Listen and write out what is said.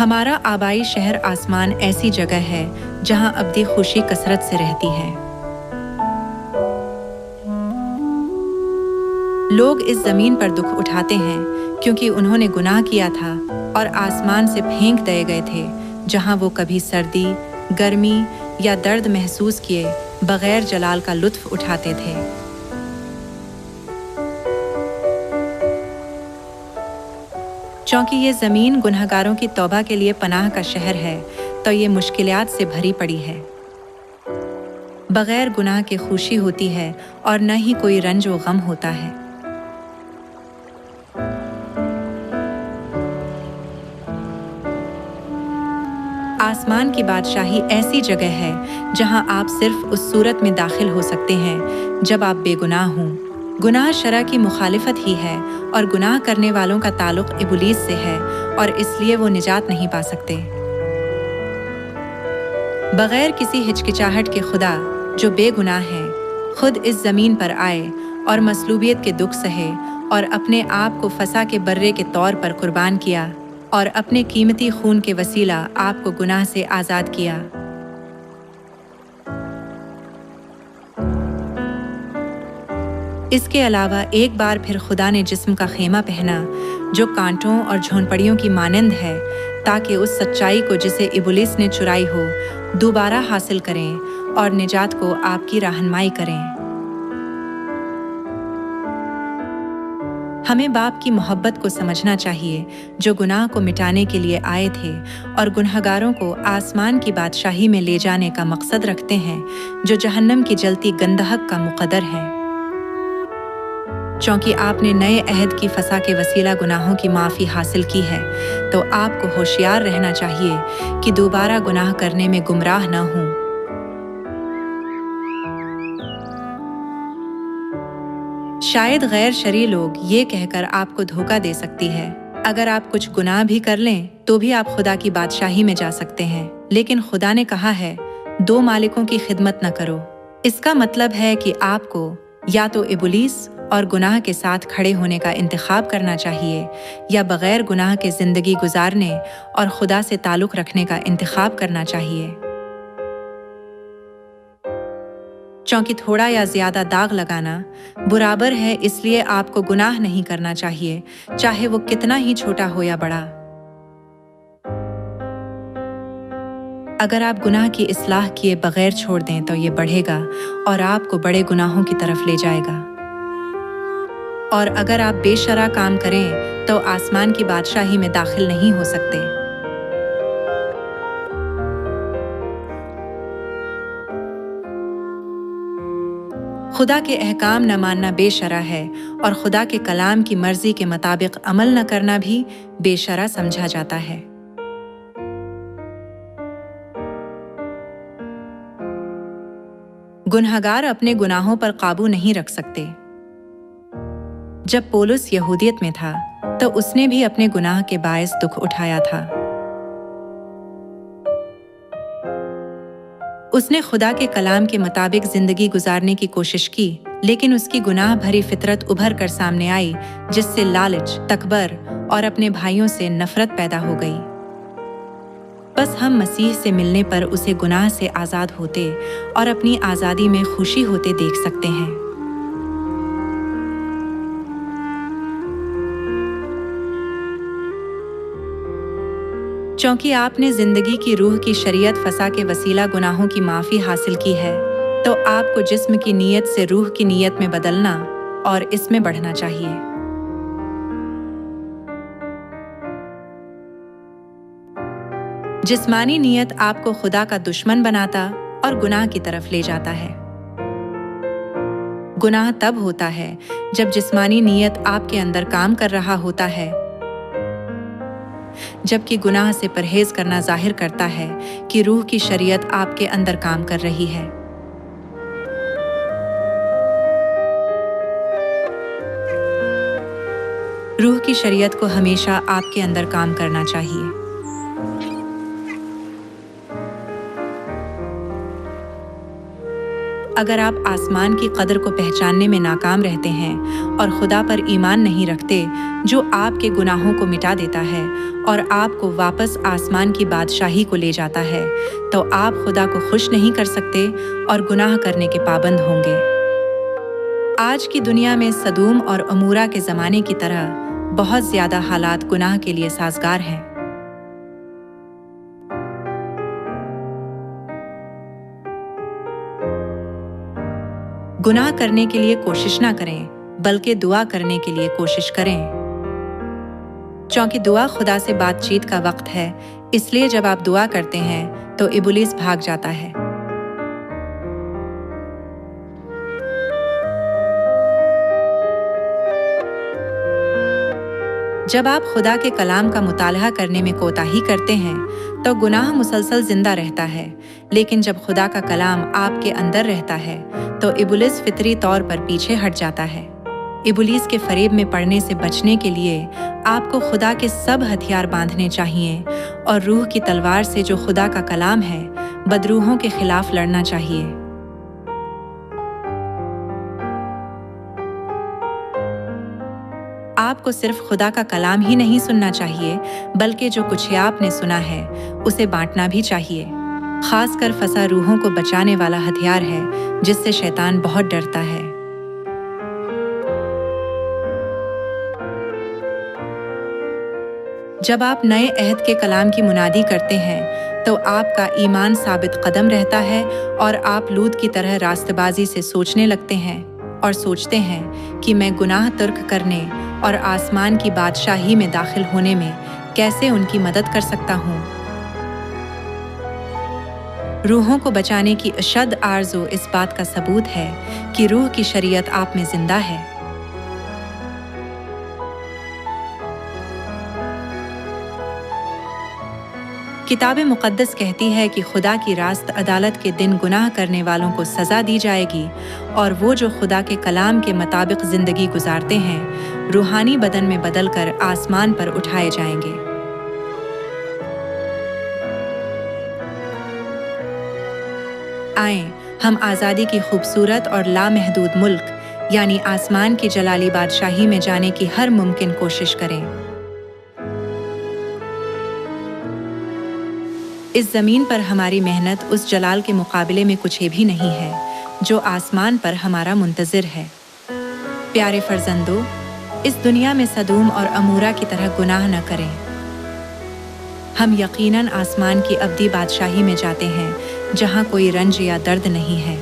ہمارا آبائی شہر آسمان ایسی جگہ ہے جہاں ابدی خوشی کثرت سے رہتی ہے۔ لوگ اس زمین پر دکھ اٹھاتے ہیں کیونکہ انہوں نے گناہ کیا تھا اور آسمان سے پھینک دیے گئے تھے، جہاں وہ کبھی سردی، گرمی یا درد محسوس کیے بغیر جلال کا لطف اٹھاتے تھے۔ چونکہ یہ زمین گنہگاروں کی توبہ کے لیے پناہ کا شہر ہے، تو یہ مشکلات سے بھری پڑی ہے۔ بغیر گناہ کے خوشی ہوتی ہے اور نہ ہی کوئی رنج و غم ہوتا ہے۔ آسمان کی بادشاہی ایسی جگہ ہے جہاں آپ صرف اس صورت میں داخل ہو سکتے ہیں جب آپ بے گناہ ہوں۔ گناہ شرع کی مخالفت ہی ہے اور گناہ کرنے والوں کا تعلق ابلیس سے ہے، اور اس لیے وہ نجات نہیں پا سکتے۔ بغیر کسی ہچکچاہٹ کے خدا جو بے گناہ ہے خود اس زمین پر آئے اور مصلوبیت کے دکھ سہے اور اپنے آپ کو فسح کے برے کے طور پر قربان کیا اور اپنے قیمتی خون کے وسیلہ آپ کو گناہ سے آزاد کیا۔ اس کے علاوہ ایک بار پھر خدا نے جسم کا خیمہ پہنا جو کانٹوں اور جھونپڑیوں کی مانند ہے، تاکہ اس سچائی کو جسے ابلیس نے چرائی ہو دوبارہ حاصل کریں اور نجات کو آپ کی رہنمائی کریں۔ ہمیں باپ کی محبت کو سمجھنا چاہیے جو گناہ کو مٹانے کے لیے آئے تھے اور گنہگاروں کو آسمان کی بادشاہی میں لے جانے کا مقصد رکھتے ہیں، جو جہنم کی جلتی گندھک کا مقدر ہے۔ چونکہ آپ نے نئے عہد کی فسح کے وسیلہ گناہوں کی معافی حاصل کی ہے، تو آپ کو ہوشیار رہنا چاہیے کہ دوبارہ گناہ کرنے میں گمراہ نہ ہوں۔ شاید غیر شرعی لوگ یہ کہہ کر آپ کو دھوکہ دے سکتی ہے، اگر آپ کچھ گناہ بھی کر لیں تو بھی آپ خدا کی بادشاہی میں جا سکتے ہیں، لیکن خدا نے کہا ہے 2 مالکوں کی خدمت نہ کرو۔ اس کا مطلب ہے کہ آپ کو یا تو ابلیس اور گناہ کے ساتھ کھڑے ہونے کا انتخاب کرنا چاہیے، یا بغیر گناہ کے زندگی گزارنے اور خدا سے تعلق رکھنے کا انتخاب کرنا چاہیے۔ چونکہ تھوڑا یا زیادہ داغ لگانا برابر ہے، اس لیے آپ کو گناہ نہیں کرنا چاہیے، چاہے وہ کتنا ہی چھوٹا ہو یا بڑا۔ اگر آپ گناہ کی اصلاح کیے بغیر چھوڑ دیں تو یہ بڑھے گا اور آپ کو بڑے گناہوں کی طرف لے جائے گا۔ اور اگر آپ بے شرع کام کریں تو آسمان کی بادشاہی میں داخل نہیں ہو سکتے۔ خدا کے احکام نہ ماننا بے شرع ہے، اور خدا کے کلام کی مرضی کے مطابق عمل نہ کرنا بھی بے شرع سمجھا جاتا ہے۔ گنہگار اپنے گناہوں پر قابو نہیں رکھ سکتے۔ جب پولس یہودیت میں تھا تو اس نے بھی اپنے گناہ کے باعث دکھ اٹھایا تھا۔ اس نے خدا کے کلام کے مطابق زندگی گزارنے کی کوشش کی، لیکن اس کی گناہ بھری فطرت ابھر کر سامنے آئی، جس سے لالچ، تکبر اور اپنے بھائیوں سے نفرت پیدا ہو گئی۔ بس ہم مسیح سے ملنے پر اسے گناہ سے آزاد ہوتے اور اپنی آزادی میں خوشی ہوتے دیکھ سکتے ہیں۔ چونکہ آپ نے زندگی کی روح کی شریعت فسح کے وسیلہ گناہوں کی معافی حاصل کی ہے، تو آپ کو جسم کی نیت سے روح کی نیت میں بدلنا اور اس میں بڑھنا چاہیے۔ جسمانی نیت آپ کو خدا کا دشمن بناتا اور گناہ کی طرف لے جاتا ہے۔ گناہ تب ہوتا ہے جب جسمانی نیت آپ کے اندر کام کر رہا ہوتا ہے، جبکہ گناہ سے پرہیز کرنا ظاہر کرتا ہے کہ روح کی شریعت آپ کے اندر کام کر رہی ہے۔ روح کی شریعت کو ہمیشہ آپ کے اندر کام کرنا چاہیے۔ اگر آپ آسمان کی قدر کو پہچاننے میں ناکام رہتے ہیں اور خدا پر ایمان نہیں رکھتے جو آپ کے گناہوں کو مٹا دیتا ہے اور آپ کو واپس آسمان کی بادشاہی کو لے جاتا ہے، تو آپ خدا کو خوش نہیں کر سکتے اور گناہ کرنے کے پابند ہوں گے۔ آج کی دنیا میں سدوم اور عمورہ کے زمانے کی طرح بہت زیادہ حالات گناہ کے لیے سازگار ہیں۔ گناہ کرنے کے لیے کوشش نہ کریں، بلکہ دعا کرنے کے لیے کوشش کریں، چونکہ دعا خدا سے بات چیت کا وقت ہے، اس لیے جب آپ دعا کرتے ہیں تو ابلیس بھاگ جاتا ہے۔ جب آپ خدا کے کلام کا مطالعہ کرنے میں کوتاہی کرتے ہیں تو گناہ مسلسل زندہ رہتا ہے، لیکن جب خدا کا کلام آپ کے اندر رہتا ہے تو ابلیس فطری طور پر پیچھے ہٹ جاتا ہے۔ ابلیس کے فریب میں پڑنے سے بچنے کے لیے آپ کو خدا کے سب ہتھیار باندھنے چاہیے اور روح کی تلوار سے جو خدا کا کلام ہے بدروحوں کے خلاف لڑنا چاہیے۔ آپ کو صرف خدا کا کلام ہی نہیں سننا چاہیے، بلکہ جو کچھ آپ نے سنا ہے اسے بانٹنا بھی چاہیے۔ خاص کر فسا روحوں کو بچانے والا ہتھیار ہے جس سے شیطان بہت ڈرتا ہے۔ جب آپ نئے عہد کے کلام کی منادی کرتے ہیں تو آپ کا ایمان ثابت قدم رہتا ہے اور آپ لوط کی طرح راست بازی سے سوچنے لگتے ہیں اور سوچتے ہیں کہ میں گناہ ترک کرنے اور آسمان کی بادشاہی میں داخل ہونے میں کیسے ان کی مدد کر سکتا ہوں۔ روحوں کو بچانے کی اشد آرزو اس بات کا ثبوت ہے کہ روح کی شریعت آپ میں زندہ ہے۔ کتاب مقدس کہتی ہے کہ خدا کی راست عدالت کے دن گناہ کرنے والوں کو سزا دی جائے گی، اور وہ جو خدا کے کلام کے مطابق زندگی گزارتے ہیں روحانی بدن میں بدل کر آسمان پر اٹھائے جائیں گے۔ آئیں ہم آزادی کی خوبصورت اور لامحدود ملک یعنی آسمان کی جلالی بادشاہی میں جانے کی ہر ممکن کوشش کریں۔ اس زمین پر ہماری محنت اس جلال کے مقابلے میں کچھ بھی نہیں ہے جو آسمان پر ہمارا منتظر ہے۔ پیارے فرزندو، اس دنیا میں سدوم اور عمورہ کی طرح گناہ نہ کریں۔ ہم یقیناً آسمان کی ابدی بادشاہی میں جاتے ہیں جہاں کوئی رنج یا درد نہیں ہے۔